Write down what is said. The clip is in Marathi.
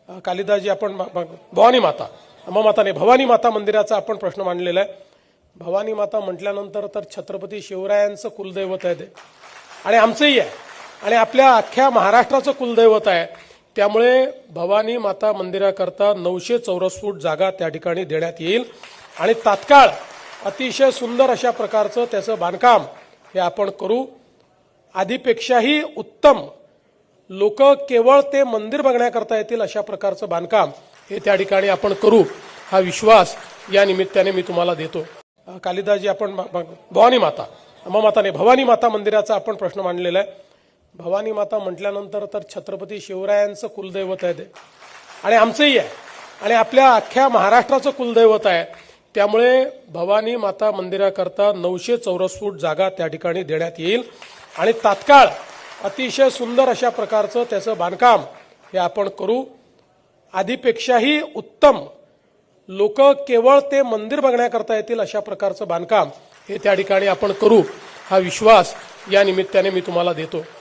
कालिदासजी आपण भवानी माता अंबामाता नाही भवानी माता मंदिराचा आपण प्रश्न मांडलेला आहे। भवानी माता म्हटल्यानंतर तर छत्रपती शिवरायांचं कुलदैवत आहे ते आणि आमचंही आहे आणि आपल्या अख्ख्या महाराष्ट्राचं कुलदैवत आहे। त्यामुळे भवानी माता मंदिराकरता 900 चौरस फूट जागा त्या ठिकाणी देण्यात येईल आणि तात्काळ अतिशय सुंदर अशा प्रकारचं त्याचं बांधकाम हे आपण करू। आधीपेक्षाही उत्तम लोक केवळ ते मंदिर बघण्याकरता येतील अशा प्रकारचं बांधकाम हे त्या ठिकाणी आपण करू, हा विश्वास या निमित्ताने मी तुम्हाला देतो। कालिदासजी आपण भवानी माता अंबामाता नाही भवानी माता मंदिराचा आपण प्रश्न मांडलेला आहे। भवानी माता म्हटल्यानंतर तर छत्रपती शिवरायांचं कुलदैवत आहे ते आणि आमचंही आहे आणि आपल्या अख्ख्या महाराष्ट्राचं कुलदैवत आहे। त्यामुळे भवानी माता मंदिराकरता 900 चौरस फूट जागा त्या ठिकाणी देण्यात येईल आणि तात्काळ अतिशय सुंदर अशा प्रकारचं त्याचं बांधकाम हे आपण करू। आधीपेक्षाही उत्तम लोक केवळ ते मंदिर बघण्याकरता येतील अशा प्रकारचं बांधकाम हे त्या ठिकाणी आपण करू, हा विश्वास या निमित्ताने मी तुम्हाला देतो।